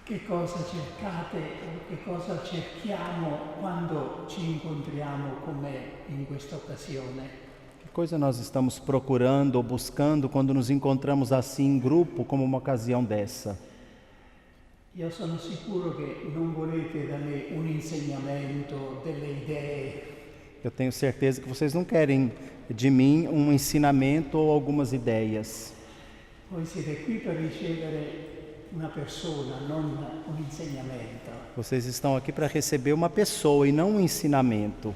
Che cosa cercate o che cosa cerchiamo quando ci incontriamo come in questa occasione? Que coisa nós estamos procurando ou buscando quando nos encontramos assim em grupo, como uma ocasião dessa? Io sono sicuro che non volete da me un insegnamento, delle idee. Eu tenho certeza que vocês não querem de mim um ensinamento ou algumas ideias. Voi siete qui per ricevere una persona, non un insegnamento. Vocês estão aqui para receber uma pessoa e não um ensinamento.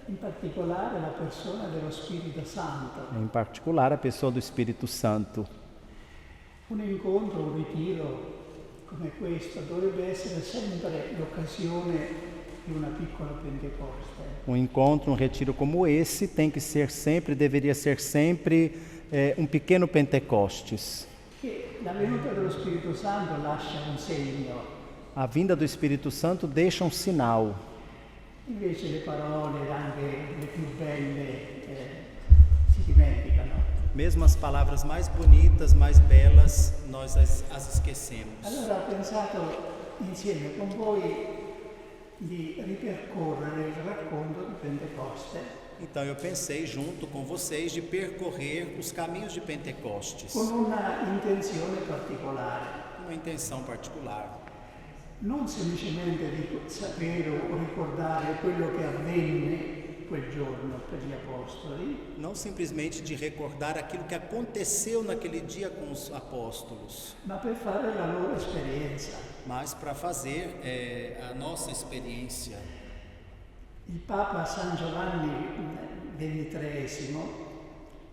In particolare la persona dello Spirito Santo. Em particular, a pessoa do Espírito Santo. Un incontro, un ritiro come questo dovrebbe essere sempre l'occasione di una piccola Pentecoste. Um encontro, um retiro como esse tem que ser sempre, deveria ser sempre um pequeno Pentecostes. Che la venuta dello Spirito Santo lascia un segno. A vinda do Espírito Santo deixa um sinal. Invece le parole, anche le più belle, si dimenticano. Mesmo as palavras mais bonitas, mais belas, nós as esquecemos. Allora ho pensato insieme con voi di ripercorrere il racconto di Pentecoste Então eu pensei junto com vocês de percorrer os caminhos de Pentecostes. con una intenzione particolare. Uma intenção particular. Non semplicemente di sapere o ricordare quello che avvenne quel giorno per gli apostoli, Não simplesmente de recordar aquilo que aconteceu naquele dia com os apóstolos, ma per fare la loro esperienza. mas para fazer a nossa experiência. Il Papa San Giovanni XXIII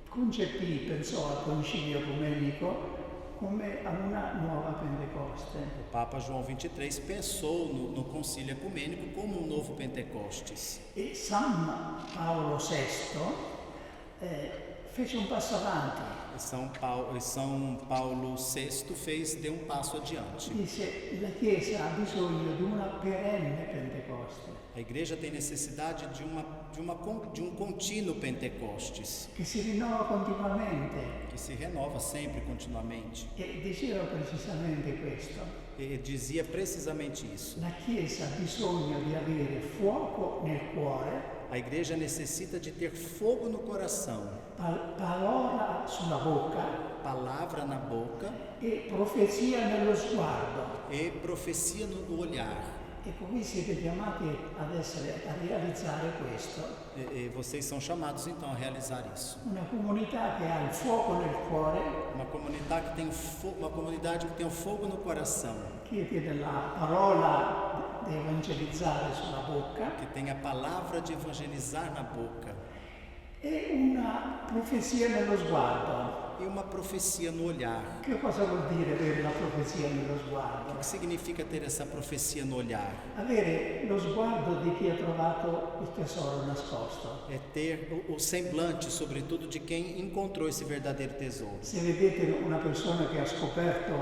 concepì, pensò al Concilio Ecumenico come a una nuova Pentecoste. O Papa João XXIII pensou no Concílio Ecumênico como um novo Pentecostes. E San Paolo VI fece un passo avanti. São Paulo VI deu um passo adiante. Disse: la Chiesa ha bisogno di una perenne Pentecoste, A igreja tem necessidade de um contínuo Pentecostes, che si rinnova continuamente. que se renova sempre, continuamente. E diceva precisamente questo. E dizia precisamente isso. La Chiesa ha bisogno di avere fuoco nel cuore, A igreja necessita de ter fogo no coração, parola sulla bocca palavra na boca e profezia nello sguardo. e profecia no olhar. Ecco, voi siete chiamati a realizzare questo. E vocês são chamados então a realizar isso. Una comunità che ha il fuoco nel cuore, Uma comunidade que tem o fogo no coração, che tiene la parola di evangelizzare sulla bocca que tem a palavra de evangelizar na boca e una profezia nello sguardo. e uma profecia no olhar. Che cosa vuol dire avere la profezia nello sguardo? O que significa ter essa profecia no olhar? Avere lo sguardo di chi ha trovato il tesoro nascosto. É ter o semblante, sobretudo, de quem encontrou esse verdadeiro tesouro. Se vedete una persona che ha scoperto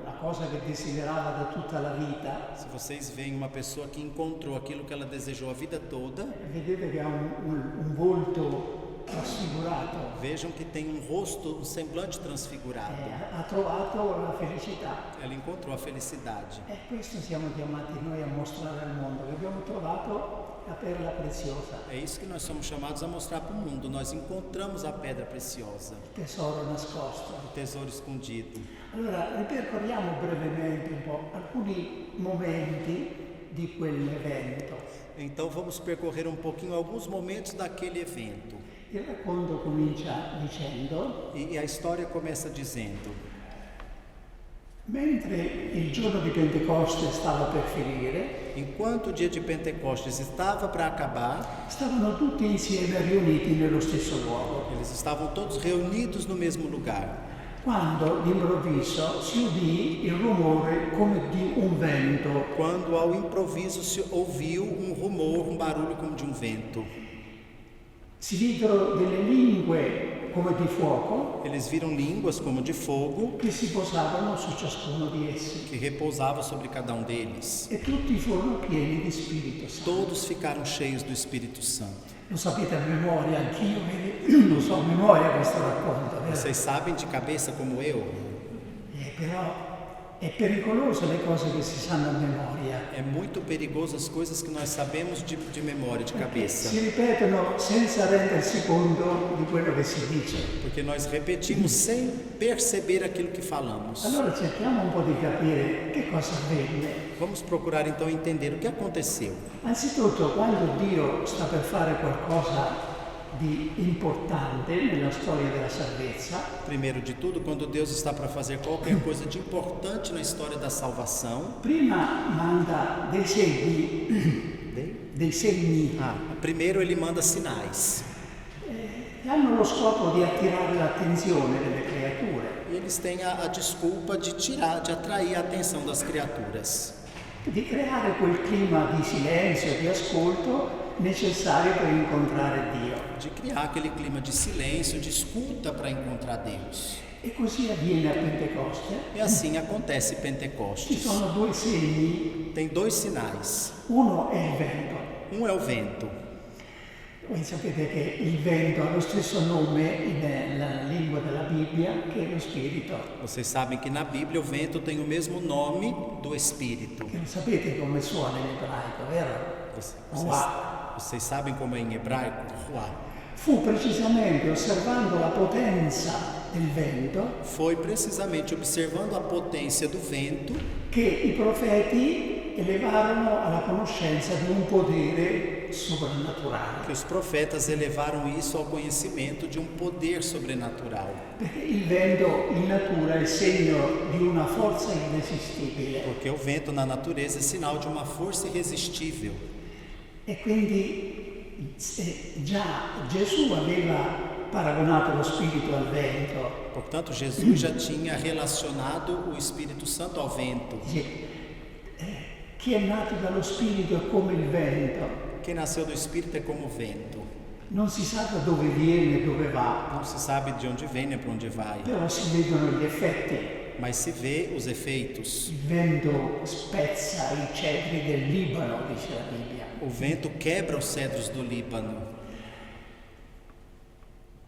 la cosa che desiderava da tutta la vita, Se vocês veem uma pessoa que encontrou aquilo que ela desejou a vida toda, vedete che ha un volto trasfigurato, vejam que tem um rosto, um semblante transfigurado. ha trovato la felicità. Ela encontrou a felicidade. E questo siamo chiamati noi a mostrare al mondo, che abbiamo trovato la perla preziosa, É isso que nós somos chamados a mostrar para o mundo. Nós encontramos a pedra preciosa, il tesoro nascosto. o tesouro escondido. Allora, ripercorriamo brevemente un po' alcuni momenti di quell'evento. Então vamos percorrer um pouquinho alguns momentos daquele evento. Il racconto comincia dicendo: E a história começa dizendo: mentre il giorno di Pentecoste stava per finire, enquanto o dia de Pentecostes estava para acabar, stavano tutti insieme riuniti nello stesso luogo, eles estavam todos reunidos no mesmo lugar. quando d'improvviso si udì il rumore come di un vento. Quando ao improviso se ouviu um rumor, um barulho como de um vento. Si videro delle lingue come di fuoco Eles viram línguas como de fogo che si posavano su ciascuno di essi, que repousava sobre cada um deles. e tutti furono pieni di Spirito Santo. Todos ficaram cheios do Espírito Santo. Lo sapete a memoria, anch'io lo so a memoria questo racconto, vero? Vocês sabem de cabeça como eu, Però È pericoloso le cose che si sanno a memoria. É muito perigoso as coisas que nós sabemos de memória, de cabeça. Si ripetono senza rendersi conto di quello che si dice. Porque nós repetimos sem perceber aquilo que falamos. Allora cerchiamo un po' di capire che cosa avvenne. Vamos procurar então entender o que aconteceu. Anzitutto, quando Dio sta per fare qualcosa di importante nella storia della salvezza, Primeiro de tudo, quando Deus está para fazer qualquer coisa de importante na história da salvação, prima manda dei segni primeiro ele manda sinais. che hanno lo scopo di attirare l'attenzione delle creature, E eles têm a desculpa de atrair a atenção das criaturas, di creare quel clima di silenzio e di ascolto necessario per incontrare Dio. de criar aquele clima de silêncio, de escuta para encontrar Deus. E così avviene a Pentecoste. E assim acontece Ci Pentecostes. sono due segni, Tem dois sinais. uno è il vento. Um é o vento. Voi sapete che il vento ha lo stesso nome nella lingua della Bibbia che lo spirito. Vocês sabem que na Bíblia o vento tem o mesmo nome do Espírito. Che lo sapete come suona in ebraico, vero? Vocês sabem como é em hebraico? Ruá. Fu precisamente osservando la potenza del vento Foi precisamente observando a potência do vento che i profeti elevarono alla conoscenza di un potere soprannaturale. que os profetas elevaram isso ao conhecimento de um poder sobrenatural. Perché il vento in natura è il segno di una forza irresistibile. Porque o vento na natureza é sinal de uma força irresistível. E quindi già Gesù aveva paragonato lo spirito al vento. Portanto, Jesus já tinha relacionado o Espírito Santo ao vento. Dice, chi è nato dallo spirito è come il vento, Quem nasceu do Espírito é como o vento. non si sa da dove viene e dove va, Não se sabe de onde vem nem para onde vai, però si vedono gli effetti. mas se vê os efeitos. Il vento spezza i cedri del Libano, dice la Bibbia. O vento quebra os cedros do Líbano.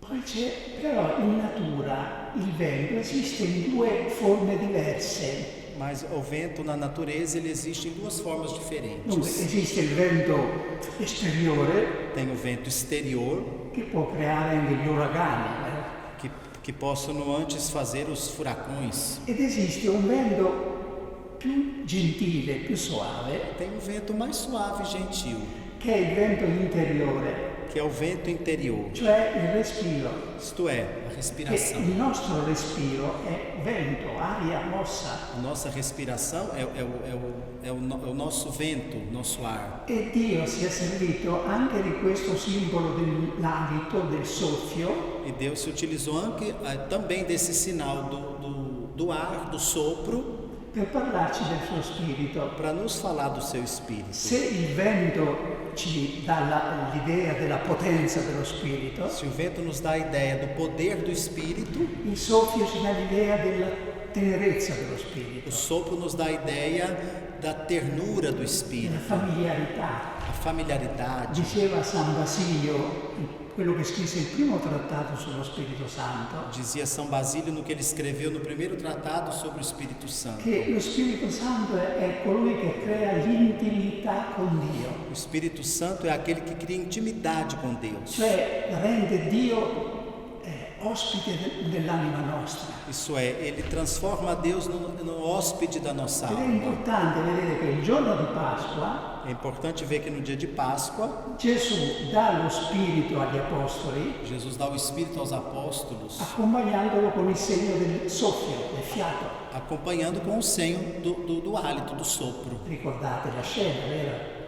Poi c'è, però in natura il vento esiste in due forme diverse. Mas o vento na natureza ele existe em duas formas Dunque, diferentes. esiste il vento esteriore Tem o vento exterior, che può creare anche gli uragani, que possono antes fazer os furacões. ed esiste un vento più gentile, più suave, Tem um vento mais suave e gentil, che è il vento interiore, que é o vento interior, cioè il respiro. isto é, a Che respiração. il nostro respiro è vento, aria mossa. A nossa respiração é o nosso vento, nosso ar. E Dio si è servito anche di questo simbolo dell'alito, del soffio, E Deus se utilizou também desse sinal do ar, do sopro, per parlarci del suo spirito. para nos falar do seu Espírito. Se il vento ci dà l'idea della potenza dello spirito, Se o vento nos dá a ideia do poder do Espírito, il soffio ci dà l'idea della tenerezza dello o spirito, sopro nos dá a ideia da ternura do della Espírito, familiarità. a familiaridade. Diceva San Basilio, quello che scrisse il primo trattato sullo Spirito Santo, Dizia São Basílio no que ele escreveu no primeiro tratado sobre o Espírito Santo. che lo Spirito Santo è colui che crea l'intimità con Dio, O Espírito Santo é aquele que cria intimidade com Deus. cioè rende Dio ospite dell'anima nostra. Isso é, ele transforma Deus no hóspede da nossa Ed è alma. importante vedere che il giorno di Pasqua É importante ver que no dia de Páscoa, Gesù dà lo Spirito agli Apostoli Jesus dá o Espírito aos apóstolos, accompagnandolo con il segno del soffio, del fiato. acompanhando com o senho do hálito, do sopro. Ricordate la scena, vero?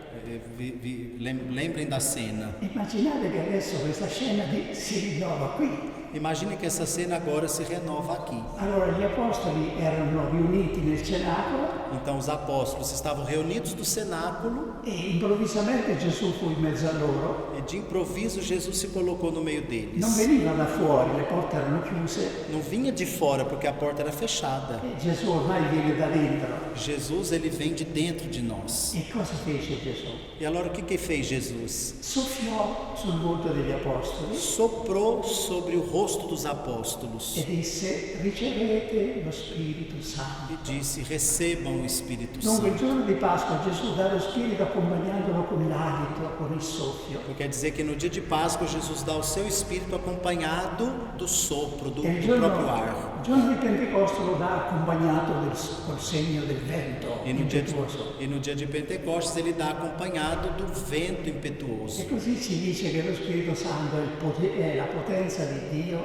Lembrem da cena. Immaginate che adesso questa scena si rinnova qui. Imagine que essa cena agora se renova aqui. Allora gli Apostoli erano riuniti nel cenacolo Então os apóstolos estavam reunidos no cenáculo e improvvisamente Gesù fu in mezzo a loro. e de improviso Jesus se colocou no meio deles. Non veniva da fuori, le porte erano chiuse Não vinha de fora porque a porta era fechada. e Gesù ormai viene da dentro. Jesus ele vem de dentro de nós. E cosa fece Gesù? E allora o que fez Jesus? Soffiò sul volto degli Apostoli Soprou sobre o rosto rosto dos apóstolos e disse: ricevete lo Spirito Santo. e disse: recebam o Espírito Dunque il Santo. giorno di Pasqua Gesù dà lo Spirito accompagnandolo con l'alito, con il soffio. Quer dizer que no dia de Páscoa Jesus dá o seu Espírito acompanhado do sopro, do E il próprio ar. giorno di Pentecoste lo dà accompagnato col segno del vento E impetuoso. no dia de Pentecostes ele dá acompanhado do vento impetuoso. E così si dice che lo Spirito Santo è la potenza di Dio,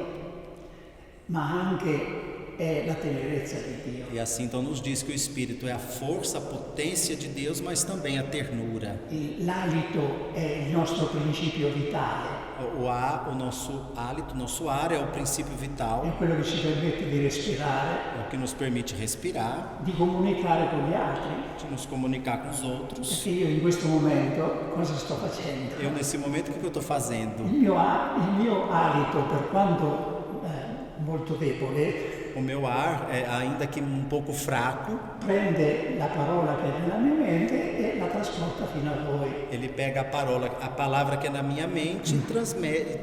ma anche è la tenerezza di Dio. E assim então nos diz que o Espírito é a força, a potência de Deus, mas também a ternura. L'alito è il nostro principio vitale, O ar, o nosso hálito, o nosso ar é o princípio vital, è quello che ci permette di respirare, é o que nos permite respirar, di comunicare con gli altri. de nos comunicar com os outros. Perché io in questo momento cosa sto facendo? Eu nesse momento o que eu estou fazendo? Il mio alito, per quanto molto debole, O meu ar, ainda que pouco fraco, prende la parola che è nella mia mente e la trasporta fino a voi. ele pega a palavra que é na minha mente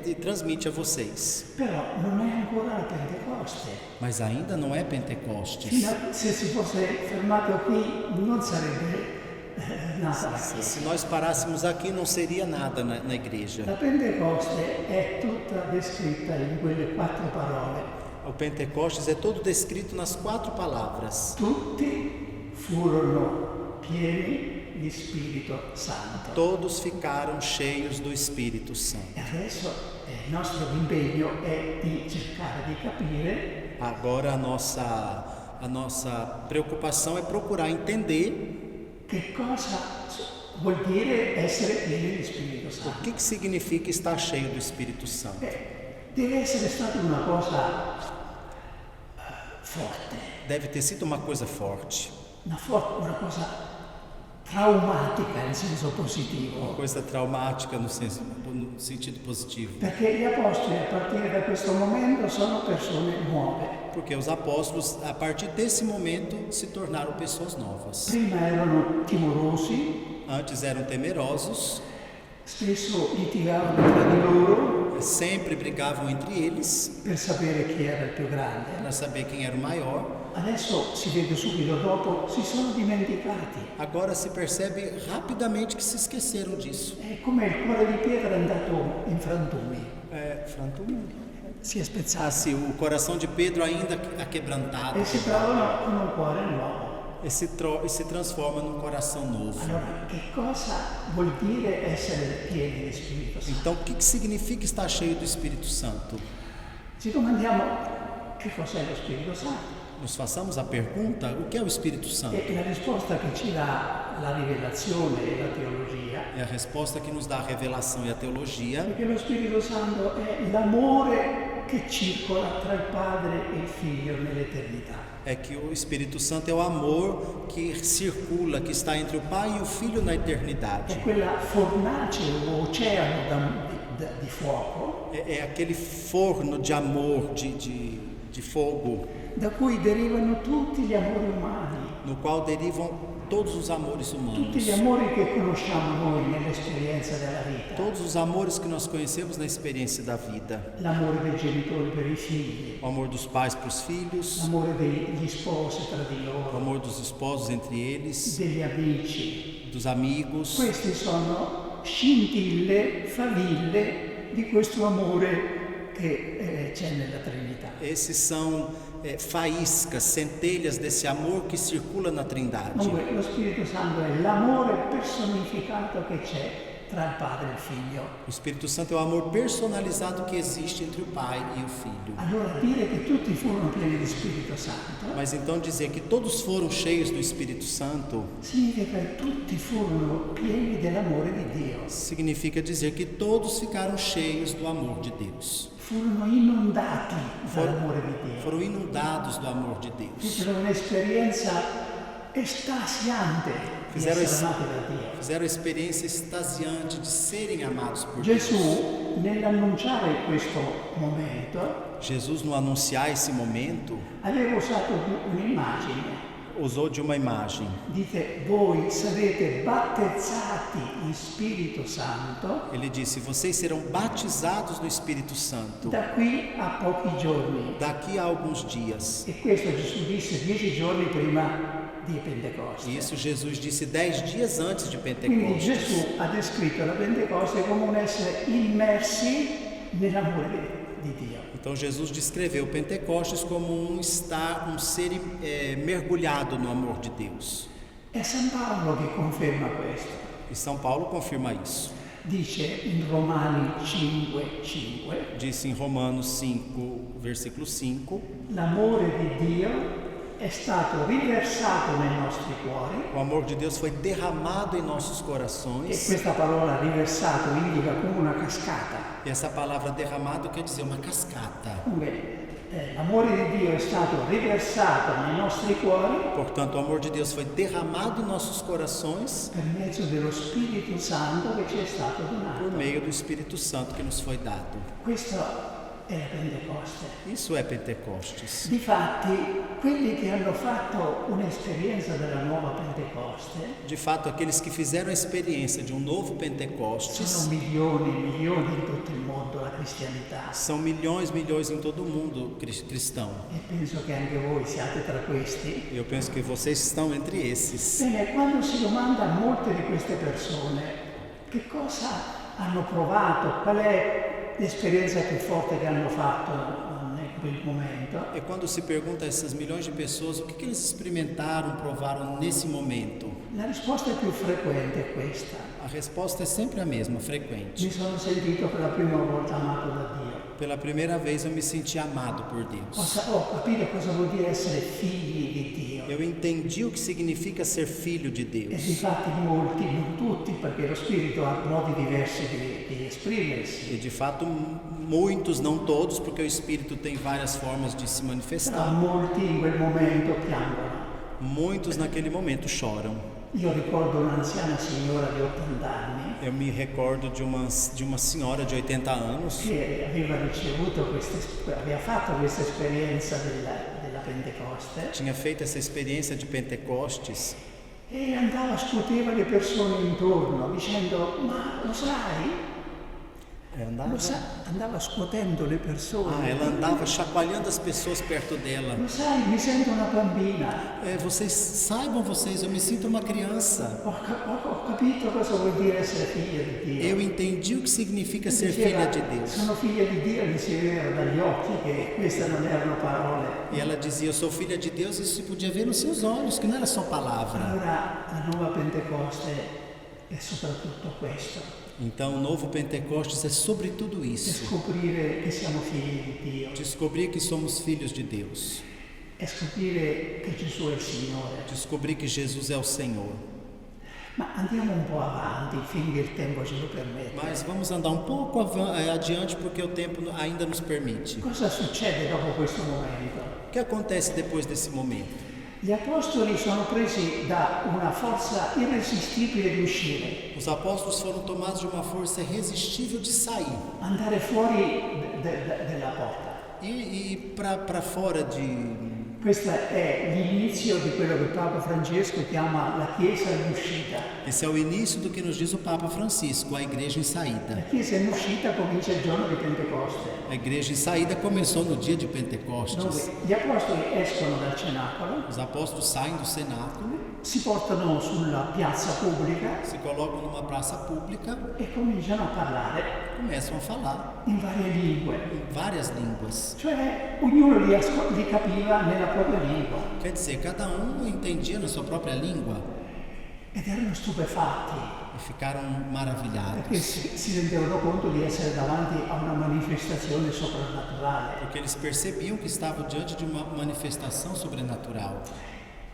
e transmite a vocês. Però non è ancora la Pentecoste. Mas ainda não é Pentecostes. Se si fosse fermato qui non sarebbe nata. Se nós parássemos aqui, não seria nada na igreja. La Pentecoste è tutta descritta in quelle 4 parole. O Pentecostes é todo descrito nas 4 palavras. Tutti furono pieni di Spirito Santo. Todos ficaram cheios do Espírito Santo. E adesso il nostro impegno è di cercare di capire Agora a nossa preocupação é procurar entender che cosa vuol dire essere pieni di Spirito o Santo. que significa estar cheio do Espírito Santo. Deve essere stata una cosa forte, Deve ter sido uma coisa forte, una cosa traumatica in senso positivo. uma coisa traumática no sentido positivo. Perché gli apostoli a partire da questo momento sono persone nuove. Porque os apóstolos, a partir desse momento, se tornaram pessoas novas. Prima erano timorosi, Antes eram temerosos, spesso litigavano tra di loro sempre brigavam entre eles per sapere chi era il più grande. para saber quem era o maior. Adesso si vede subito dopo, si sono dimenticati. Agora se percebe rapidamente que se esqueceram disso. È come il cuore di pietra è andato in frantumi, si è Ah, spezzato sim, o coração de Pedro ainda aquebrantado e si trovano con un cuore nuovo. e se transforma num coração novo. Allora, che cosa vuol dire essere pieni di Spirito Santo? Então, o que significa estar cheio do Espírito Santo? Ci domandiamo che cos'è lo Spirito Santo. Nos façamos a pergunta, o que é o Espírito Santo? E la risposta che ci dà la rivelazione e la teologia É a resposta que nos dá a revelação e a teologia. è che lo Spirito Santo è l'amore che circola tra il Padre e il Figlio nell'eternità. É que o Espírito Santo é o amor que circula, que está entre o Pai e o Filho na eternidade. È quella fornace o oceano di fuoco É aquele forno de amor, de fogo, da cui derivano tutti gli amori umani, no qual derivam todos os amores humanos. tutti gli amori che conosciamo noi nell'esperienza della vita. Todos os amores que nós conhecemos na experiência da vida. L'amore dei genitori per i figli, O amor dos pais para os filhos, l'amore degli sposi tra di o loro, amor dos esposos entre eles, degli amici. dos amigos. Questi sono scintille, faville di questo amore che c'è nella Trinità. Esses são faíscas, centelhas desse amor que circula na Trindade. Dunque, lo Spirito Santo è l'amore personificato che c'è tra il Padre e il Figlio. O Espírito Santo é o amor personalizado que existe entre o Pai e o Filho. Allora dire che tutti furono pieni di Spirito Santo Mas então dizer que todos foram cheios do Espírito Santo significa che tutti furono pieni dell'amore di Dio, significa dizer que todos ficaram cheios do amor de Deus. furono inondati dall'amore di Dio. Foram inundados do amor de Deus. Fecero un'esperienza estasiante di Fizeram essere amati da Dio. Fizeram a experiência extasiante de serem amados por Deus. Gesù, nell'annunciare questo momento, Jesus, no anunciar esse momento, aveva usato un'immagine. usou de uma imagem. Dite, voi sarete battezzati in Spirito Santo Ele disse: vocês serão batizados no Espírito Santo da qui a pochi giorni. daqui a alguns dias. E questo Gesù disse 10 giorni prima di Pentecoste. Isso Jesus disse 10 dias antes de Quindi Pentecostes. Gesù ha descritto la Pentecoste come un essere immersi nell'amore di Dio. Então Jesus descreveu Pentecostes como um ser mergulhado no amor de Deus. È San Paolo che conferma questo. E São Paulo confirma isso. Dice in Romani 5:5, Disse em Romanos 5, versículo 5, l'amore di Dio è stato riversato nei nostri cuori. o amor de Deus foi derramado em nossos E corações. questa parola riversato indica come una cascata. E essa palavra derramado quer dizer uma cascata. Comunque, l'amore di Dio è stato riversato nei nostri cuori Portanto, o amor de Deus foi derramado em nossos corações per mezzo dello Spirito Santo che ci è stato por donato. meio do Espírito Santo que nos foi dado. Questo è la Pentecoste. Isso é Pentecostes. Difatti, quelli che hanno fatto un'esperienza della nuova Pentecoste De fato, aqueles que fizeram a experiência de um novo sono Pentecostes milioni e milioni in tutto il mondo, la cristianità. são milhões em todo o mundo cristão. E penso che anche voi siate tra questi. Eu penso que vocês estão entre esses. Bene, quando si domanda a molte di queste persone che cosa hanno provato, qual è l'esperienza più forte che hanno fatto in quel momento, E quando se pergunta a essas milhões de pessoas o que eles experimentaram, provaram nesse momento, la risposta più frequente è questa. a resposta é sempre a mesma, frequente. Mi sono sentito per la prima volta amato da Dio. Pela primeira vez eu me senti amado por Deus. Ho capito cosa vuol dire essere figli di Dio. Eu entendi o que significa ser filho de E Deus. difatti molti, non tutti, perché lo Spirito ha modi diversi di esprimersi. E de fato, muitos, não todos, porque o Espírito tem várias formas de se Però manifestar. molti in quel momento piangono. Muitos naquele momento choram. Io ricordo un'anziana signora di 80 anni Eu me recordo de uma senhora de 80 anos che aveva fatto questa esperienza della Pentecoste tinha feito essa experiência de Pentecostes e scuteva le persone intorno dicendo: ma lo sai? Andava scuotendo le persone. ela andava chacoalhando as pessoas perto dela. Lo sai, mi sento una bambina. Vocês, eu me sinto uma criança. Ho capito cosa vuol dire essere figlia di Dio. Eu entendi o que significa ser filha de Deus. Sono figlia di Dio, mi si vedeva dagli occhi che queste non erano parole. E ela dizia: eu sou filha de Deus, isso se podia ver nos seus olhos, que não era só palavra. Allora la nuova Pentecoste è soprattutto questo. Então, o novo Pentecostes é sobre tudo isso. Scoprire che siamo figli di Dio. Descobrir que somos filhos de Deus. E scoprire che Gesù è il Signore. Descobrir que Jesus é o Senhor. Ma andiamo un po' avanti finché il tempo ce lo permette. Mas vamos andar um pouco adiante porque o tempo ainda nos permite. Cosa succede dopo questo momento? O que acontece depois desse momento? Gli apostoli sono presi da una forza irresistibile di uscire, Os apóstolos foram tomados de uma força irresistível de sair. andare fuori della porta. E para fora de... Questo è l'inizio di quello che Papa Francesco chiama la Chiesa in uscita. Esse é o início do que nos diz o Papa Francisco, a igreja em saída. La Chiesa in uscita comincia il giorno di Pentecoste, A igreja em saída começou no dia de Pentecostes. dove gli apostoli escono dal cenacolo, Os apóstolos saem do cenáculo, si portano sulla piazza pubblica se colocam numa praça pública, e cominciano a parlare começam a falar in varie lingue. em várias línguas. Cioè ognuno li capiva nella propria lingua Quer dizer, cada um entendia na sua própria língua ed erano stupefatti e ficaram perché maravilhados, si rendevano conto di essere davanti a una manifestazione soprannaturale. porque eles percebiam que estavam diante de uma manifestação sobrenatural.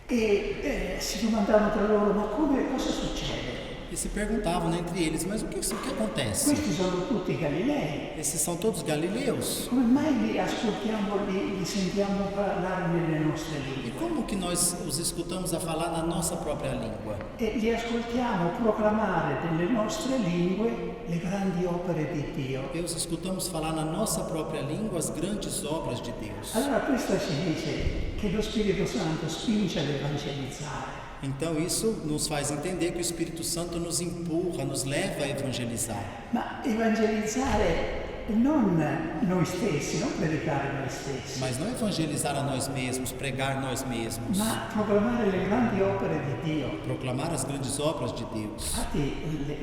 E si domandavano tra loro: ma cosa succede? E se perguntavam entre eles, mas o que acontece? Questi sono tutti Galilei. Esses são todos galileus? Come mai li ascoltiamo, li sentiamo parlare nelle nostre E lingue? como que nós os escutamos a falar na nossa própria língua? E li ascoltiamo proclamare nelle nostre lingue le grandi opere di Dio. E os escutamos falar na nossa própria língua as grandes obras de Deus. Allora questo ci dice che lo Spirito Santo spinge ad evangelizzare. Então isso nos faz entender que o Espírito Santo nos empurra, nos leva a evangelizar. Ma evangelizzare non noi stessi, non predicare noi stessi, Mas não evangelizar a nós mesmos, pregar nós mesmos, ma proclamare le grandi opere di Dio. proclamar as grandes obras de Deus. Infatti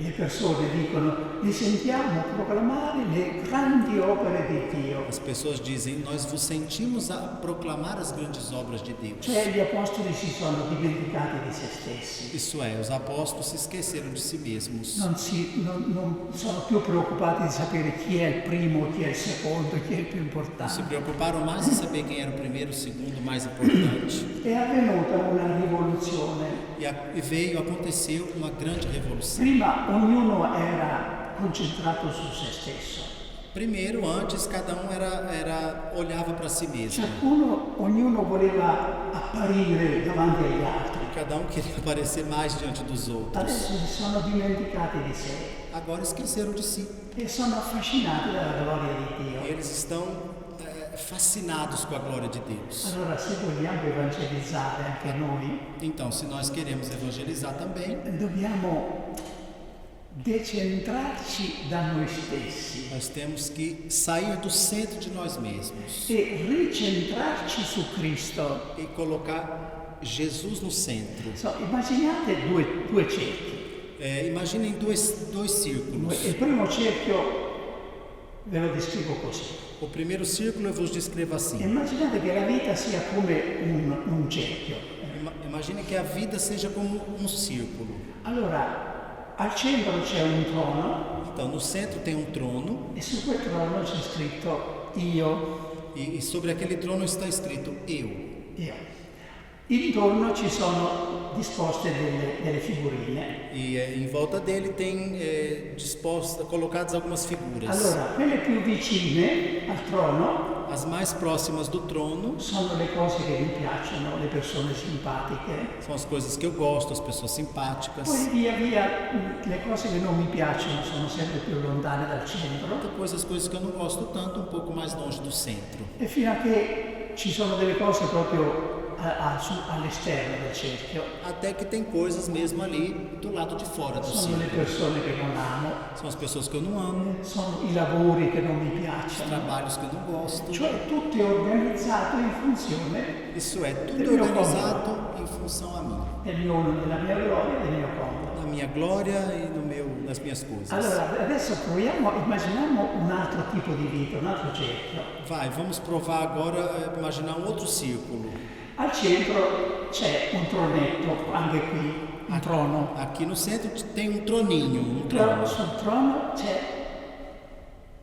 le persone dicono, li sentiamo proclamare le grandi opere di Dio. As pessoas dizem, nós vos sentimos a proclamar as grandes obras de Deus. Cioè gli apostoli si sono dimenticati di se stessi, Isso é, os apóstolos se esqueceram de si mesmos. non sono più preoccupati di sapere chi è il primo, chi è il secondo, chi è il più Se importante. preocuparam mais em saber quem era o primeiro, o segundo, o mais importante. È avvenuta una rivoluzione. Aconteceu uma grande revolução. Prima ognuno era concentrato su se stesso. Primeiro, antes, cada um olhava para si mesmo. Ognuno voleva apparire davanti agli altri. Cada um queria aparecer mais diante dos outros. Adesso si sono dimenticati di sé Agora esqueceram de si. e sono affascinati dalla gloria di Dio. Eles estão fascinados com a glória de Deus. Allora, se vogliamo evangelizzare anche noi, Então, se nós queremos evangelizar também, dobbiamo decentrarci da noi stessi nós temos que sair do centro de nós mesmos e ricentrarci su Cristo. e colocar Jesus no centro. Immaginate due cerchi. Imaginem dois círculos. Il primo cerchio ve lo descrivo così. O primeiro círculo eu vos descrevo assim. Immaginate che la vita sia come un cerchio. Imagine que a vida seja como um círculo. Allora, al centro c'è un trono Então, no centro tem um trono e su quel trono c'è scritto io. e sobre aquele trono está escrito eu. Intorno ci sono disposte delle figurine. E em volta dele tem colocadas algumas figuras. Allora, quelle più vicine al trono As mais próximas do trono sono le cose che mi piacciono, le persone simpatiche. são as coisas que eu gosto, as pessoas simpáticas. Poi via via le cose che non mi piacciono sono sempre più lontane dal centro. Depois as coisas que eu não gosto tanto, um pouco mais longe do centro. E fino a che ci sono delle cose proprio all'esterno del cerchio. Até que tem coisas mesmo ali do lado de fora do Sono le círculo. persone che non amo, São as pessoas que eu não amo, sono i lavori che non mi os piacciono. trabalhos que eu não gosto. Cioè tutto è organizzato in funzione Isso é, tudo Del mio organizado em função a mim. della mia gloria e del mio comodo. Na minha glória e nas minhas coisas. Allora, adesso immaginiamo un altro tipo di vita, un altro cerchio. Vai, vamos provar agora, imaginar um outro círculo. Al centro c'è un tronetto, anche qui, un trono. Aqui no centro tem um troninho, um Però trono. sul trono c'è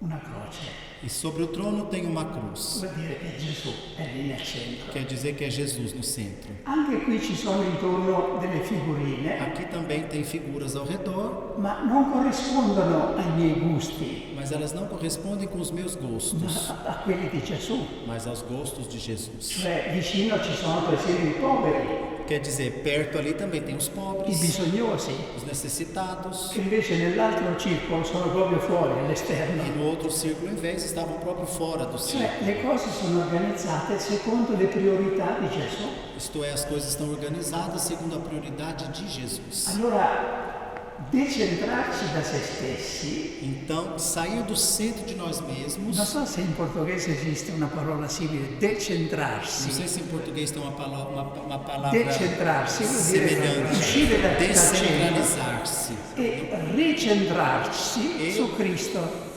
una croce. E sobre o trono tem uma cruz. Vuol dire che Gesù è lì nel centro. Quer dizer que é Jesus no centro. Anche qui ci sono intorno delle figurine, Aqui também tem figuras ao redor, ma non corrispondono ai miei gusti, mas elas não correspondem com os meus gostos, ma a quelli di Gesù. mas aos gostos de Jesus. Cioè vicino ci sono per esempio i poveri, Quer dizer, perto ali também tem os i pobres, bisognosi, os necessitados, che invece nell'altro circolo sono proprio fuori, all'esterno. e no outro círculo, em vez, estavam próprio fora do círculo. Cioè le cose sono organizzate secondo le priorità di Gesù. Isto é, as coisas estão organizadas segundo a prioridade de Jesus. Allora, decentrarci da se stessi, Então, sair do centro de nós mesmos. non so se in portoghese esiste una parola simile, Não decentrarsi. sei se em português tem uma palavra Decentrarsi vuol dire semelhante. uscire dal centro Descentralizar-se. e ricentrarsi su Cristo.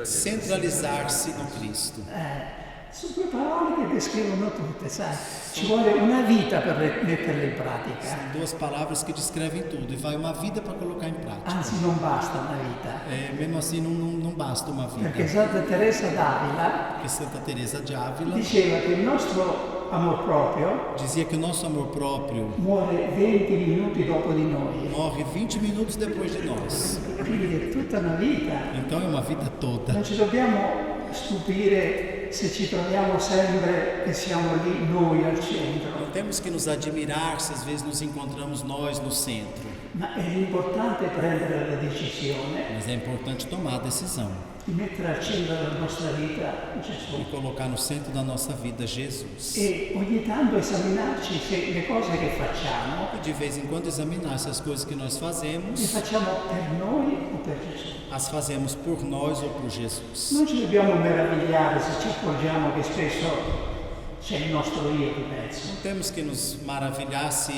Centralizar-se no Cristo. Sono due parole che descrivono tutte, sai? Ci vuole una vita per metterle in pratica. São duas palavras que descrevem tudo e vai uma vida para colocar em prática. Anzi, non basta una vita. Mesmo assim, não basta uma vida. Perché Santa Teresa d'Avila Porque Santa Teresa de Ávila diceva che il nostro amor proprio dizia que o nosso amor próprio muore 20 minuti dopo di noi. morre 20 minutos depois de nós. Quindi è tutta una vita. Então é uma vida toda. Non ci dobbiamo stupire se ci troviamo sempre che siamo lì noi al centro, Não temos que nos admirar se às vezes nos encontramos nós no centro, ma è importante prendere la decisione mas é importante tomar a decisão di mettere al centro della nostra vita Gesù e colocar no centro da nossa vida Jesus. e ogni tanto esaminarci se le cose che facciamo E de vez em quando examinar se as coisas que nós le fazemos, facciamo per noi o per Gesù. as fazemos por nós ou por Jesus. Non ci dobbiamo meravigliare se ci accorgiamo che spesso c'è il nostro io di mezzo. Não temos que nos maravilhar se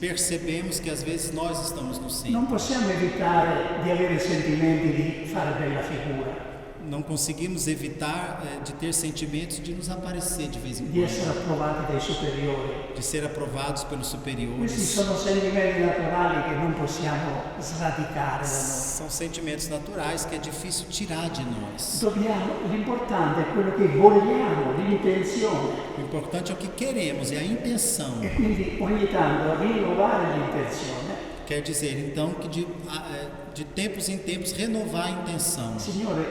percebemos que às vezes nós estamos no centro. Non possiamo evitare di avere sentimenti di fare bella figura, Não conseguimos evitar de ter sentimentos de nos aparecer de vez em di essere quando, approvati dai superiori. de ser aprovados pelos Questi superiores. sono sentimenti naturali che non possiamo sradicare da noi. São sentimentos naturais que é difícil tirar de nós. L'importante è quello che vogliamo, l'intenzione, O importante é o que queremos, é a intenção. e quindi ogni tanto rinnovare l'intenzione. Quer dizer, então, que de tempos em tempos renovar a intenção. Signore,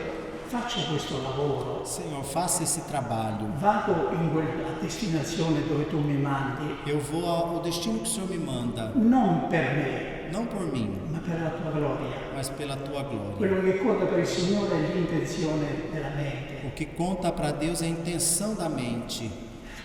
faccio questo lavoro, Senhor, faça esse trabalho. vado in quella destinazione dove tu mi mandi, Eu vou ao destino que o Senhor me manda, non per me, não por mim, ma per la tua gloria. mas pela tua glória. Quello che conta per il Signore è l'intenzione della mente. O que conta para Deus é a intenção da mente.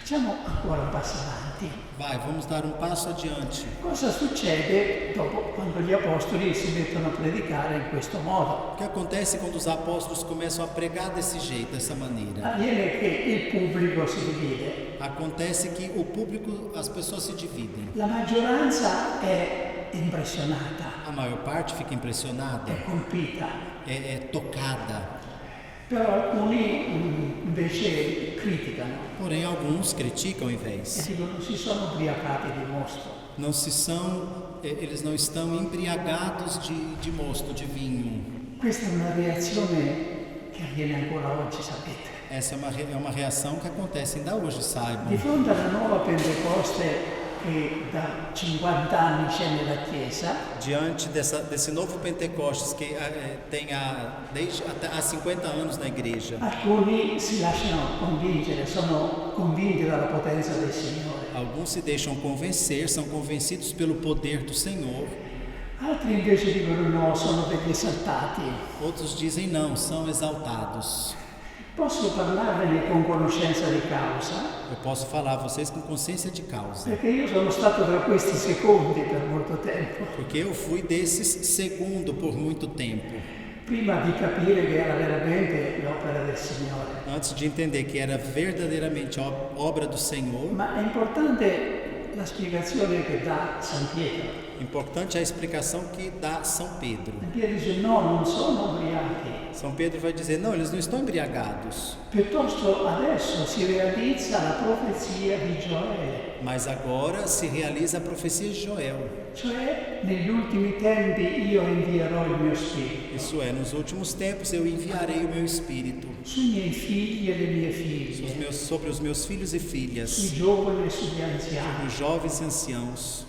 Facciamo ancora un passo avanti. Vai, vamos dar um passo adiante. Cosa succede dopo quando gli apostoli si mettono a predicare in questo modo? O que acontece quando os apóstolos começam a pregar desse jeito, dessa maneira? Avviene che il pubblico si divide. Acontece que o público, as pessoas se dividem. La maggioranza è impressionata, A maior parte fica impressionada, è colpita, é tocada. però alcuni invece criticano Porém, alguns criticam ao e invés. dicono si sono ubriacati di mosto. Eles não estão embriagados de mosto, de vinho. Questa è una reazione che avviene ancora oggi, sapete. Essa é uma reação que acontece ainda hoje, Di saibam. fronte alla nuova Pentecoste che da 50 anni c'è nella Chiesa, Diante desse novo Pentecostes que tem há 50 anos na igreja, alcuni si lasciano convincere, sono convinti dalla potenza del Signore. alguns se deixam convencer, são convencidos pelo poder do Senhor. Altri invece dicono no, sono degli esaltati. Outros dizem não, são exaltados. Posso parlarvene con conoscenza di causa, Eu posso falar a vocês com consciência de causa, perché io sono stato tra questi secondi per molto tempo, porque eu fui desses segundo por muito tempo, prima di capire che era veramente l'opera del Signore. antes de entender que era verdadeiramente obra do Senhor. Ma è importante la spiegazione che dà San Pietro. Importante é a explicação que dá São Pedro. San Pietro dice no, non sono ubriachi. São Pedro vai dizer, não, eles não estão embriagados, Piuttosto adesso si realizza la profezia di Gioele, mas agora se realiza a profecia de Joel. cioè negli ultimi tempi io invierò il mio spirito Isso é, nos últimos tempos eu enviarei o meu Espírito sui miei figli e le mie figlie, sobre os meus filhos e sui filhas, giovani e sugli anziani, os jovens e anciãos,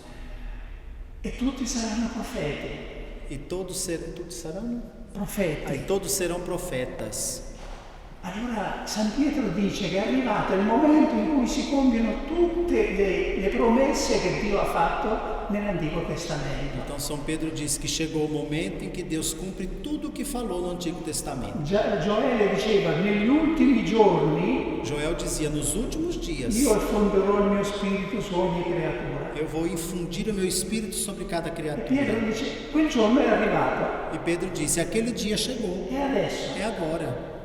e tutti saranno profeti. e todos serão Profeti. todos serão profetas. Allora San Pietro dice che è arrivato il momento in cui si compiono tutte le promesse che Dio ha fatto nell'Antico Testamento. Então São Pedro diz que chegou o momento em que Deus cumpre tudo o que falou no Antigo Testamento. Gioele diceva, negli ultimi giorni Joel dizia, nos últimos dias io effonderò il mio spirito su ogni creatura. eu vou infundir o meu Espírito sobre cada E Pietro criatura. dice, quel giorno è arrivato, E Pedro disse, aquele dia chegou, e adesso? é agora.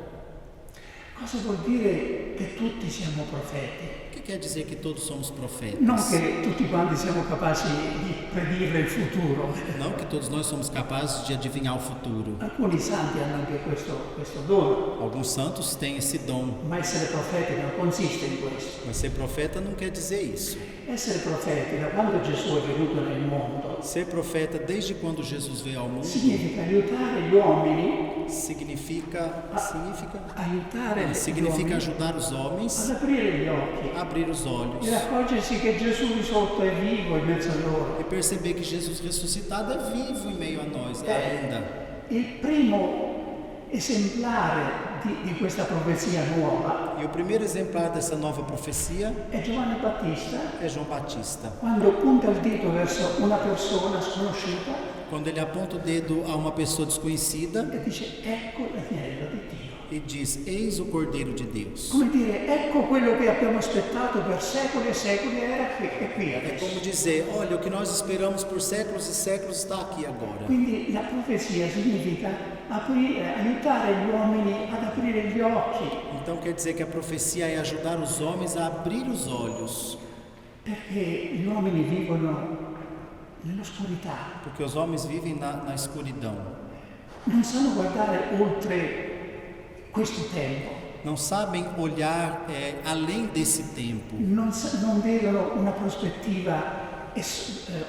Cosa vuol dire che tutti siamo profeti? O que quer dizer que todos somos profetas? Non che tutti quanti siamo capaci di predire il futuro. Não que todos nós somos capazes de adivinhar o futuro. Alcuni santi hanno anche questo dono, Alguns santos têm esse dom, ma essere profeti non consiste in questo. mas ser profeta não quer dizer isso. Essere profeti, da quando Gesù è venuto nel mondo, Ser profeta desde quando Jesus veio ao mundo significa aiutare gli uomini, significa aiutare gli significa uomini ajudar os homens ad aprire gli occhi a abrir os olhos e accorgersi che Gesù risorto è vivo in mezzo a loro. e perceber que Jesus ressuscitado é vivo em meio a nós ainda. Il primo esemplare di questa profezia nuova E o primeiro exemplar dessa nova profecia è Giovanni Battista, é João Batista. quando punta il dito verso una persona sconosciuta Quando ele aponta o dedo a uma pessoa desconhecida e dice ecco l'agnello di Dio. e diz: Eis o Cordeiro de Deus. Come dire, ecco quello che abbiamo aspettato per secoli e secoli era qui, è qui É adesso. como dizer: olha, o que nós esperamos por séculos e séculos está aqui agora. Quindi la profezia significa aiutare gli uomini ad aprire gli occhi, Então quer dizer que a profecia é ajudar os homens a abrir os olhos, perché gli uomini vivono nell'oscurità, porque os homens vivem na escuridão. non sanno guardare oltre questo tempo, Não sabem olhar além desse tempo. non vedono una prospettiva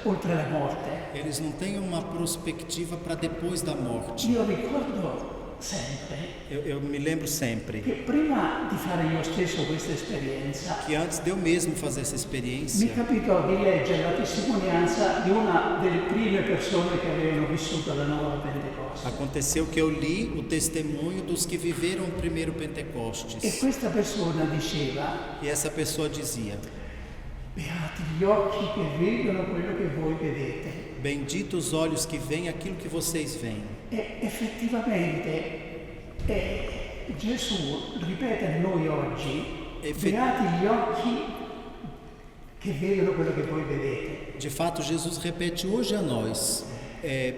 oltre la morte. Eles não têm uma perspectiva para depois da morte. Io ricordo sempre Eu me lembro sempre che prima di fare io stesso questa esperienza que antes de eu mesmo fazer essa mi experiência, capitò di leggere la testimonianza di una delle prime persone che avevano vissuto la nuova Pentecoste. aconteceu que eu li o testemunho dos que viveram o primeiro E Pentecostes. questa persona diceva: E essa pessoa dizia: beati gli occhi che vedono quello che voi vedete. Bendito os olhos que veem aquilo que vocês veem. E effettivamente Gesù ripete a noi oggi: beati gli occhi che vedono quello che voi vedete. De fato, Jesus repete hoje a nós: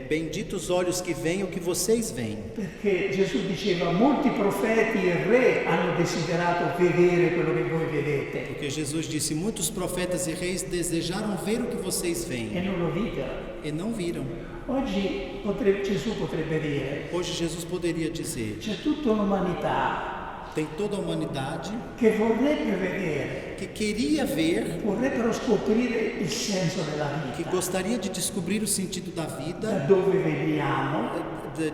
benditos os olhos que veem o que vocês veem. Perché Gesù diceva: molti profeti e re hanno desiderato vedere quello che voi vedete Porque Jesus disse: muitos profetas e reis desejaram ver o que vocês e veem non lo videro. e não viram. Oggi Gesù potrebbe dire: Hoje Jesus poderia dizer: c'è tutta un'umanità tem toda a humanidade che vorrebbe vedere, que queria ver, vorrebbero scoprire il senso della que vita, gostaria de descobrir o sentido da da vida, dove veniamo,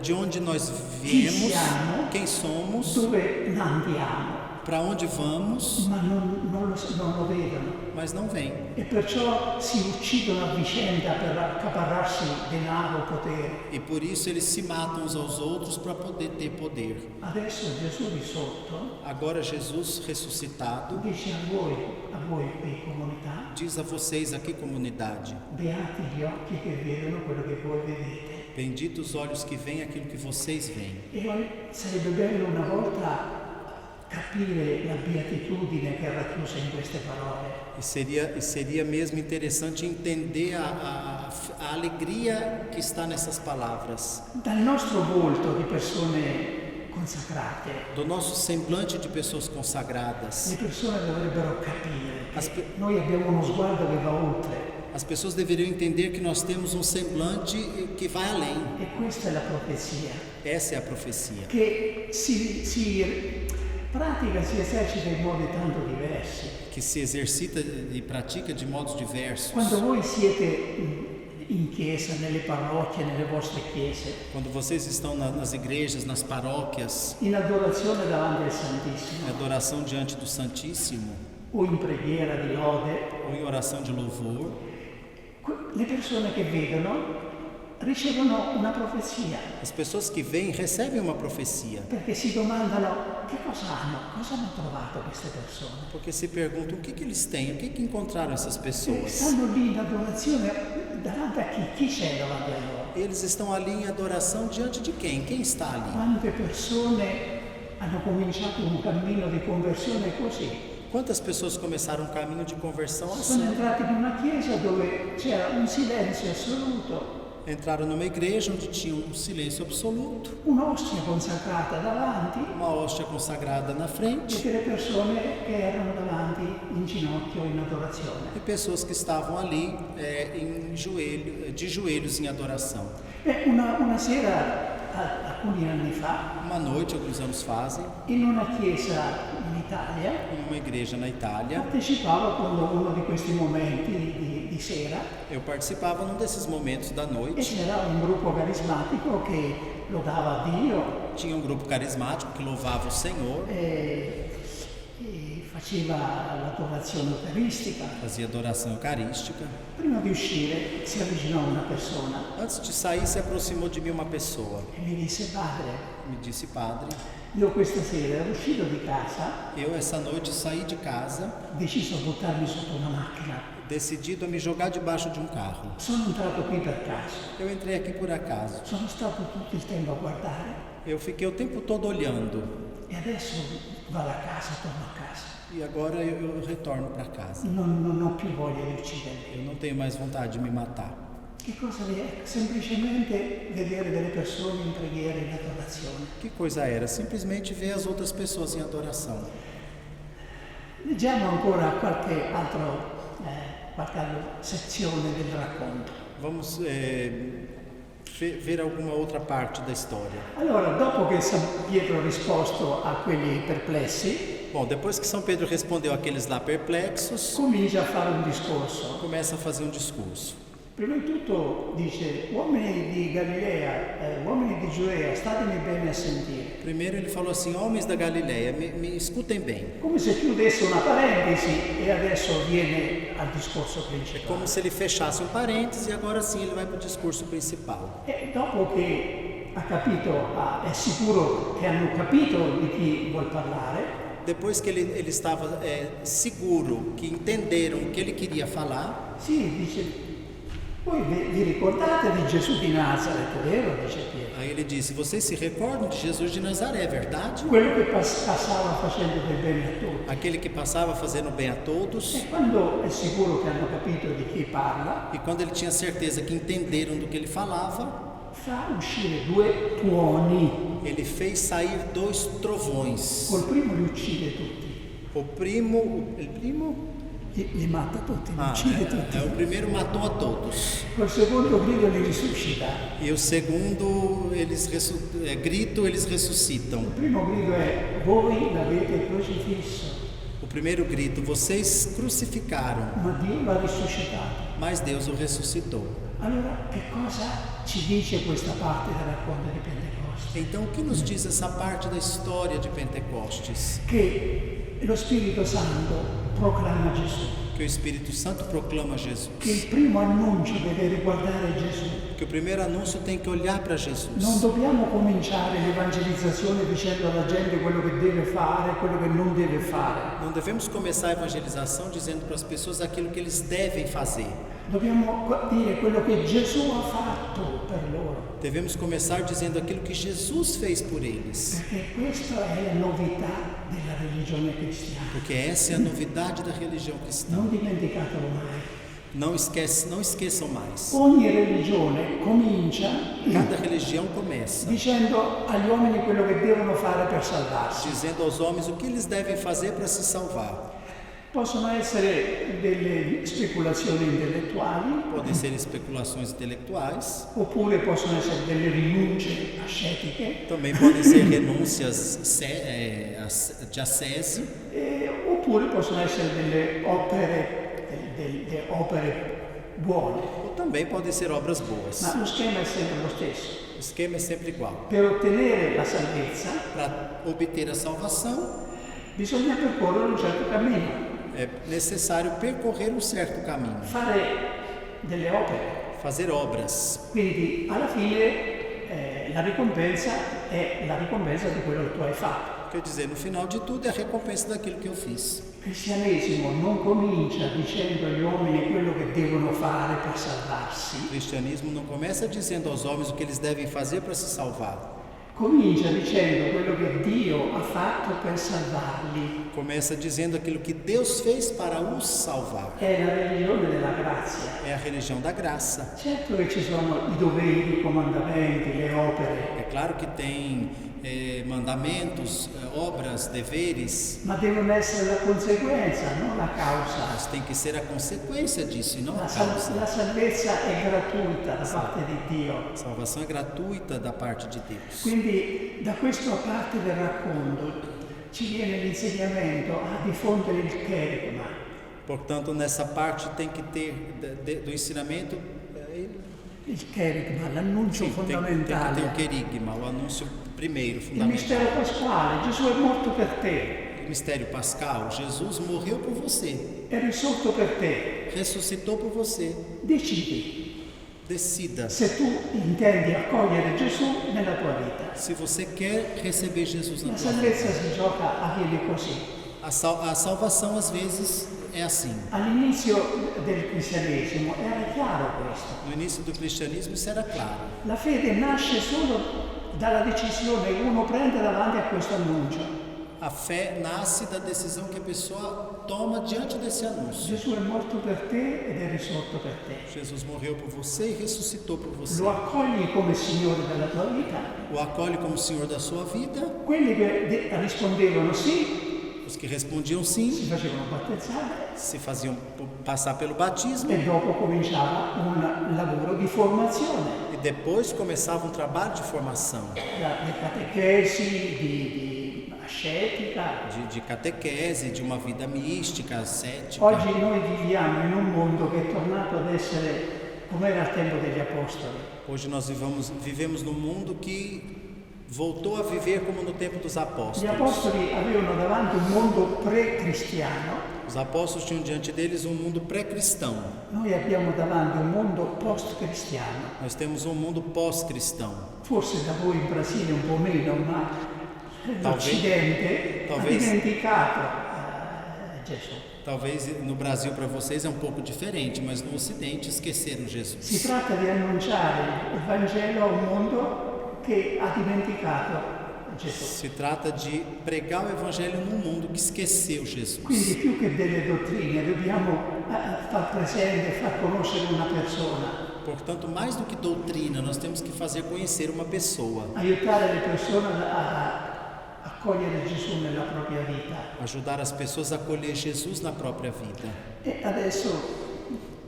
de onde nós Chi viemos, siamo? quem somos, dove andiamo, para onde vamos, ma non lo vedono. mas não vem. E perciò si uccidono a vicenda per accaparrarsi denaro, potere. E por isso eles se matam uns aos outros para poder ter poder. Adesso Gesù risorto Agora Jesus ressuscitado dice a voi qui comunità: diz a vocês aqui, comunidade: beati gli occhi che vedono quello che voi vedete. benditos os olhos que veem aquilo que vocês veem. E sarebbe bello una volta capire la beatitudine che è racchiusa in queste parole. E seria mesmo interessante entender a alegria que está nessas palavras. Dal nostro volto di persone consacrate, Do nosso semblante de pessoas le consagradas. persone dovrebbero capire As che pe- noi abbiamo uno sguardo che va oltre. As pessoas deveriam entender que nós temos um semblante que vai além. E questa è la profezia, Essa é a profecia. che si pratica, si esercita in modi tanto diversi. Que se exercita e pratica de modos diversos. Quando voi siete in chiesa, nelle parrocchie, nelle vostre chiese, Quando vocês estão nas igrejas, nas paróquias, in adorazione davanti al em Santissimo, adoração diante do Santíssimo, o in preghiera di lode, ou em oração de louvor, le persone che vedono ricevono una profezia, as pessoas que veem recebem uma profecia, perché si domandano che cosa hanno trovato queste persone. porque se perguntam o que eles têm, o que encontraram essas pessoas. Stanno lì in adorazione davanti a chi c'è davanti a loro. Eles estão ali em adoração diante de quem? Quem está ali? Quante persone hanno cominciato un cammino di conversione così. Quantas pessoas começaram um caminho de conversão Sono assim? entrati in una chiesa dove c'era un silenzio assoluto, Entraram numa igreja onde tinha um silêncio absoluto, un'ostia consacrata davanti uma hóstia consagrada na e frente delle persone che erano davanti in ginocchio in adorazione. e pessoas que estavam ali de joelhos em adoração. Una sera, alcuni anni fa, Uma noite, alguns anos fazem, in una chiesa in Italia, em uma igreja na Itália, partecipavo con uno di questi momenti di sera eu participava num desses momentos da e noite. c'era un gruppo carismatico che lodava Dio Tinha um grupo carismático que louvava o Senhor, e faceva l'adorazione eucaristica. fazia adoração eucarística. Prima di uscire si avvicinò una persona Antes de sair, se aproximou de mim uma pessoa. e mi disse: Padre, Me disse: Padre, io questa sera ero uscito di casa, eu essa noite saí de casa, ho deciso di buttarmi sotto una macchina. decidido a me jogar debaixo de um carro. Sono entrato qui per caso, Eu entrei aqui por acaso. sono stato tutto il tempo a guardare Eu fiquei o tempo todo olhando. e adesso vado a casa, torno a casa. E agora eu retorno para casa. Non ho più voglia di ucciderli. Eu não tenho mais vontade de me matar. Che cosa è? Semplicemente vedere delle persone in preghiera, in adorazione. Que coisa era? Simplesmente ver as outras pessoas em adoração. Leggiamo ancora qualche altra sezione del racconto. Vamos ver alguma outra parte da história. Allora, dopo che San Pietro ha risposto a quelli perplessi, Bom, depois que São Pedro respondeu àqueles lá perplexos, comincia a fare un discorso. começa a fazer um discurso. Prima di tutto dice: uomini di Galilea, uomini di Giudea, statemi bene a sentire. Primeiro ele falou assim: homens da Galileia, me escutem bem. Come se chiudesse una parentesi e adesso viene al discorso É principale. como se ele fechasse um parênteses e agora sim ele vai para o discurso principal. E dopo che ha capito, è sicuro che hanno capito di chi vuol parlare, Depois que ele estava seguro, que entenderam o que ele queria falar, sì, dice: voi vi ricordate di Gesù di Nazareth, vero? Dice Pietro. aí ele disse: vocês se recordam de Jesus de Nazaré, é verdade? Quello che passava facendo del bene a tutti. Aquele que passava fazendo bem a todos. E quando è sicuro che hanno capito di chi parla, E quando ele tinha certeza que entenderam do que ele falava, fa uscire due tuoni. ele fez sair dois trovões. Col primo li uccide tutti, O primo li matta tutti, li uccide tutti. o primeiro matou a todos. Col secondo grido li risuscita. E o segundo, grito, eles ressuscitam. Il primo grido è: voi l'avete crocifisso, O primeiro grito, vocês crucificaram, ma Dio l'ha risuscitato. mas Deus o ressuscitou. Allora, che cosa ci dice questa parte del racconto di Pentecoste? Então, o que nos diz essa parte da história de Pentecostes? Che lo Spirito Santo proclama Gesù, Que o Espírito Santo proclama che Jesus. il primo annuncio deve riguardare Gesù. Que o primeiro anúncio tem que olhar para Jesus. Non dobbiamo cominciare l'evangelizzazione dicendo alla gente quello che deve fare e quello che non deve fare. Não devemos começar a evangelização dizendo para as pessoas aquilo que eles devem fazer. Dobbiamo dire quello che Gesù ha fatto per loro, Devemos começar dizendo aquilo que Jesus fez por eles. perché questa è la novità della religione cristiana. Porque essa é a novidade da religião cristã. Non dimenticatelo mai. Não esqueçam mais. Ogni religione comincia Cada religião começa dicendo agli uomini quello che devono fare per salvarsi. dizendo aos homens o que eles devem fazer para se salvar. Possono essere delle speculazioni intellettuali, Podem ser especulações intelectuais, oppure possono essere delle rinunce ascetiche, também podem ser renúncias de ascese, oppure possono essere delle opere buone. ou também podem ser obras boas. Ma lo schema è sempre lo stesso. O esquema é sempre igual. Per ottenere la salvezza Para obter a salvação, bisogna percorrere un certo cammino, é necessário percorrer um certo caminho, fare delle opere. fazer obras. Quindi alla fine la ricompensa è la ricompensa di quello che tu hai fatto. Quer dizer, no final de tudo é a recompensa daquilo que eu fiz. Il cristianesimo non comincia dicendo agli uomini quello che devono fare per salvarsi, O cristianismo não começa dizendo aos homens o que eles devem fazer para se salvar. Comincia dicendo quello che Dio ha fatto per salvarli. Começa dizendo aquilo que Deus fez para os salvar. È la religione della grazia. É a religião da graça. Certo che ci sono i doveri, i comandamenti, le opere, É claro que tem mandamentos, obras, deveres, ma devono essere la conseguenza, non la causa. mas tem que ser a consequência disso e não a La causa. salvezza è gratuita da parte di Dio. A salvação é gratuita da parte de Deus. Quindi da questa parte del racconto ci viene l'insegnamento a diffondere il kerigma. Portanto, nessa parte tem que ter do ensinamento, Il kerigma, l'annuncio sim, tem que ter fondamentale. o querigma, o anúncio primeiro, Il fundamental. mistero pasquale, Gesù è morto per te, O mistério pascal, Jesus morreu por você, è risorto per te. ressuscitou por você. Decidi Decida se tu intendi accogliere Gesù nella tua vita. se você quer receber Jesus na La tua salvezza vida. si gioca, avviene così. A salvação às vezes é assim. All'inizio del cristianesimo era chiaro questo. No início do cristianismo isso era claro. La fede nasce solo dalla decisione che uno prende davanti a questo annuncio. A fé nasce da decisão que a pessoa toma diante desse anúncio. Gesù è morto per te ed è risorto per te. Jesus morreu por você e ressuscitou por você. Lo accogli come Signore della tua vita. O acolhe como Senhor da sua vida. Quelli che rispondevano sì, Os que respondiam si sim, facevano battezzare se faziam passar pelo batismo e dopo cominciava un lavoro di formazione, e depois começava um trabalho de formação, di catechesi, di ascetica. de catequese, de uma vida mística, ascética. Oggi noi viviamo in un mondo che è tornato ad essere come era al tempo degli apostoli. Hoje nós vivemos num mundo que voltou a viver como no tempo dos Gli apóstolos. apostoli avevano davanti un mondo pre-cristiano, Os apóstolos tinham diante deles um mundo pré-cristão. noi abbiamo davanti un mondo post-cristiano. Nós temos um mundo pós-cristão. Forse da voi in Brasile un po' meno, ma l'Occidente ha talvez- dimenticato Gesù. Talvez no Brasil para vocês é um pouco diferente, mas no Ocidente esqueceram Si Jesus. tratta di annunciare il Vangelo a un mondo che ha dimenticato Gesù. Se trata de pregar o evangelho num mundo que esqueceu Jesus. Quindi più che delle dottrine dobbiamo far presente e far conoscere una persona, Portanto, mais do que doutrina, nós temos que fazer conhecer uma pessoa, aiutare le persone a accogliere Gesù nella propria vita. ajudar as pessoas a acolher Jesus na própria vida. E adesso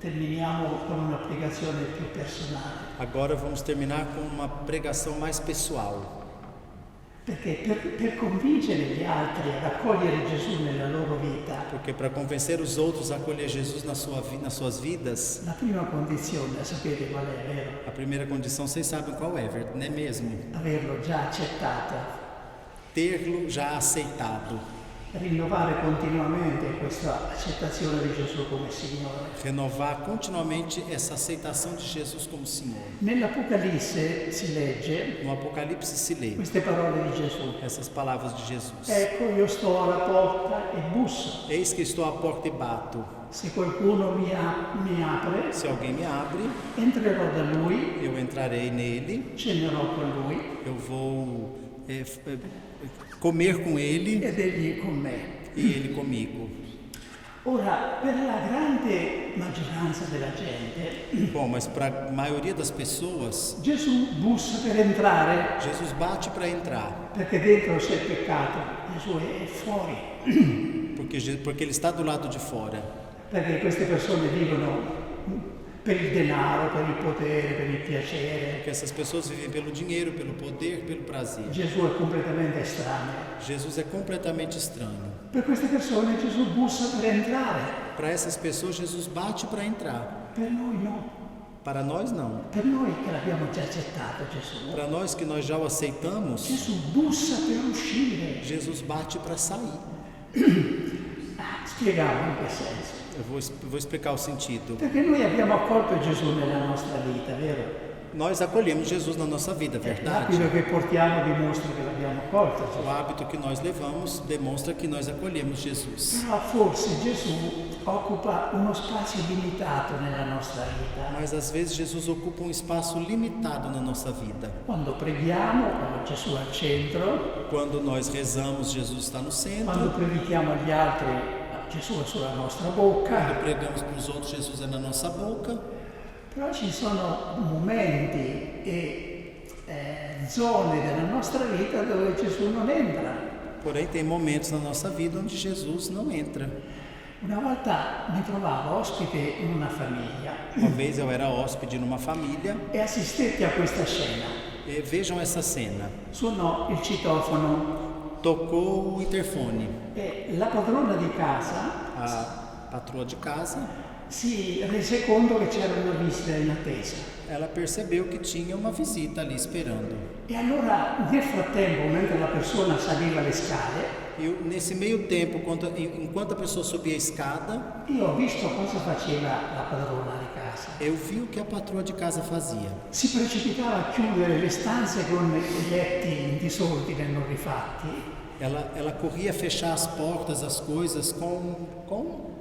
terminiamo con un'applicazione più personale, Agora vamos terminar com uma pregação mais pessoal. perché per convincere gli altri ad accogliere Gesù nella loro vita, Porque para convencer os outros a acolher Jesus nas suas vidas, la prima condizione, sapete qual è, vero? a primeira condição vocês sabem qual é, não é mesmo? Averlo già accettato, Tê-lo já aceitado, rinnovare continuamente questa accettazione di Gesù come Signore. renovar continuamente essa aceitação de Jesus como Senhor. Nell'Apocalisse si legge No Apocalipse se lê queste parole di Gesù. essas palavras de Jesus. Ecco, io sto alla porta e busso. Eis que estou à porta e bato. Se qualcuno mi apre, Se alguém me abre, entrerò da lui, eu entrarei nele, cenerò con lui eu vou comer com ele ed egli con me. e ele comigo. Ora, per la grande maggioranza della gente, Bom, mas para a maioria das pessoas, Gesù bussa per entrare, Jesus bate para entrar, perché dentro c'è il peccato, Gesù è fuori. porque ele está do lado de fora. Perché queste persone vivono per il denaro, per il potere, per il piacere. Porque essas pessoas vivem pelo dinheiro, pelo poder, pelo prazer. Gesù è completamente estraneo. Jesus é completamente estranho. Per queste persone Gesù bussa per entrare, Para essas pessoas, Jesus bate para entrar. per noi no. Para nós, não. Per noi che l'abbiamo già accettato Gesù. Para nós que nós já o aceitamos, Gesù bussa per uscire. Jesus bate para sair. Spieghiamo in che senso. Eu vou explicar o sentido. Perché noi abbiamo accolto Gesù nella nostra vita, vero? Nós acolhemos Jesus na nossa vida, verdade? L'abito che portiamo dimostra che l'abbiamo accolto O Gesù. hábito que nós levamos demonstra que nós acolhemos Jesus. Però forse Gesù occupa uno spazio limitato nella nostra vita. Mas às vezes Jesus ocupa um espaço limitado na nossa vida. Quando preghiamo, quando Gesù è al centro, Quando nós rezamos, Jesus está no quando centro. predichiamo agli altri, Gesù è sulla nostra bocca. Quando pregamos para os outros, Jesus é na nossa boca. Però ci sono momenti e zone della nostra vita dove Gesù non entra. Porém, tem momentos na nossa vida onde Jesus não entra. Una volta mi trovavo ospite in una famiglia Uma vez eu era hóspede numa família e assistetti a questa scena. e vejam essa cena. Suonò il citofono Tocou o interfone. e la padrona di casa A patroa de casa, si rese conto che c'era una visita in attesa. ela percebeu que tinha uma visita ali esperando. E allora, nel frattempo, mentre la persona saliva le scale, E nesse meio tempo, enquanto a pessoa subia a escada, io ho visto cosa faceva la padrona di casa. eu vi o que a patroa de casa fazia. Si precipitava a chiudere le stanze con i letti in disordine non rifatti, Ela corria a fechar as portas, as coisas com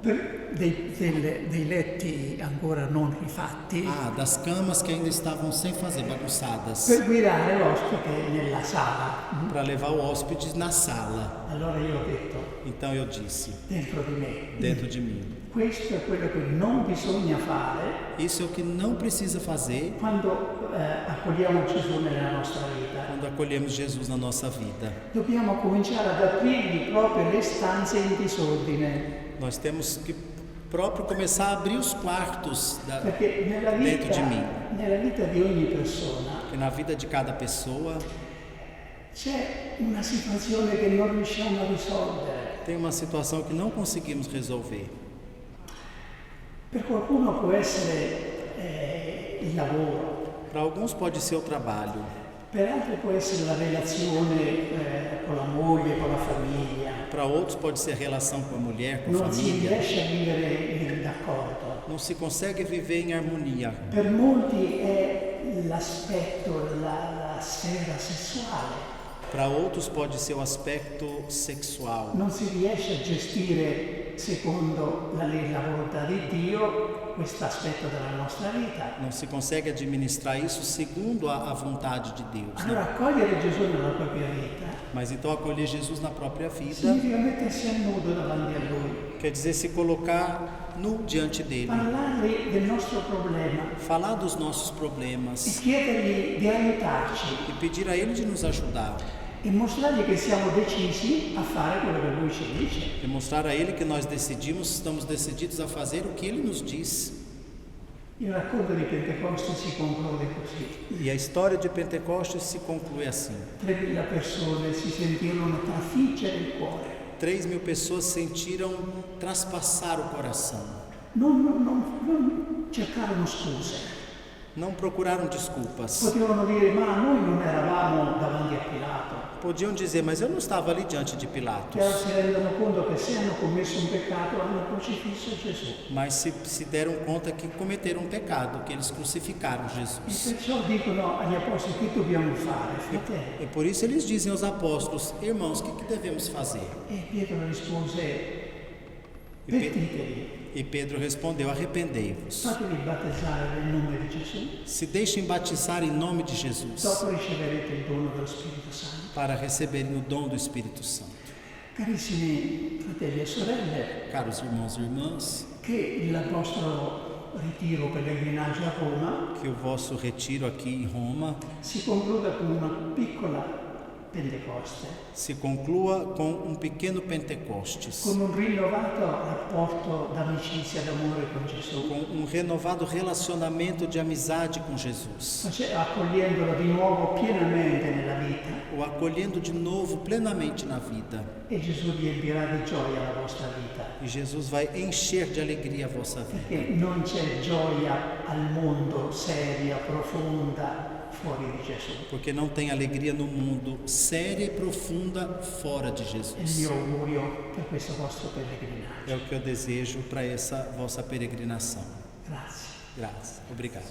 dei letti ancora non rifatti, das camas que ainda estavam sem fazer, bagunçadas, per guidare l'ospite nella sala. para levar o hóspede na sala. Allora io ho detto, Então eu disse, dentro di me, dentro de mim, questo è quello che non bisogna fare isso é o que não precisa fazer quando accogliamo Gesù nella nostra vita. quando acolhemos Jesus na nossa vida. Dobbiamo cominciare ad aprirgli proprio le stanze in disordine, Nós temos que próprio começar a abrir os quartos perché dentro de mim. nella vita di ogni persona Porque na vida de cada pessoa c'è una situazione che non riusciamo a risolvere. tem uma situação que não conseguimos resolver. Per qualcuno può essere il lavoro, Para alguns pode ser o trabalho, per altri può essere la relazione con la moglie, con la famiglia. para outros pode ser a relação com a mulher, com a Non si família. riesce a vivere in d'accordo. Não se consegue viver em harmonia. Per molti è l'aspetto, la sfera sessuale. Para outros pode ser o aspecto sexual. Non si riesce a gestire secondo la volontà di Dio questo aspetto della nostra vita. Não se consegue administrar isso segundo a vontade de Deus. Allora Né? accogliere Gesù nella propria vita Mas então acolher Jesus na própria vida significa mettersi a nudo davanti a Lui, quer dizer se colocar nu diante dele, parlargli del nostro problema falar dos nossos e problemas chiedergli di aiutarci e pedir a ele de nos ajudar. e mostrargli che siamo decisi a fare quello che Lui ci dice. E mostrar a ele que nós estamos decididos a fazer o que ele nos diz. Il racconto di Pentecoste si conclude così. E a história de Pentecostes se conclui assim. 3.000 persone si sentirono trafiggere il cuore. 3.000 pessoas sentiram traspassar o coração. Non cercarono scuse. Não procuraram desculpas. Potevano dire, ma noi non eravamo davanti a Pilato. Podiam dizer, mas eu não estava ali diante de Pilatos. Però si rendono conto che se hanno commesso un peccato hanno crocifisso Gesù. Mas se deram conta que cometeram um pecado, que eles crucificaram E Jesus. perciò dicono agli apostoli, che dobbiamo fare, fratelli? E por isso eles dizem aos apóstolos, irmãos, o que devemos fazer? E Pietro rispose, E, Pe- pentitevi, e Pedro respondeu, arrependei-vos. fatevi battezzare nel nome di Gesù, Se deixem batizar em nome de Jesus, dopo riceverete il dono dello Spirito Santo. para receberem o dom do Espírito Santo. Carissimi fratelli e sorelle, Caros irmãos e irmãs, che il vostro ritiro pellegrinaggio a Roma que o vosso retiro aqui em Roma si concluda con una piccola Pentecoste, se conclua com um pequeno Pentecostes, con un rinnovato rapporto d'amicizia, d'amore con Gesù, com um renovado relacionamento de amizade com Jesus, accogliendolo di nuovo pienamente nella vita, o acolhendo de novo plenamente na vida. e Gesù riempirà di gioia la vostra vita, E Jesus vai encher de alegria a vossa vida. perché non c'è gioia al mondo seria, profonda, fuori di Gesù. Porque não tem alegria no mundo séria e profunda fora de È il Jesus. mio augurio per questo vostro pellegrinaggio. É o que eu desejo para essa vossa peregrinação. Grazie. Graças. Obrigado.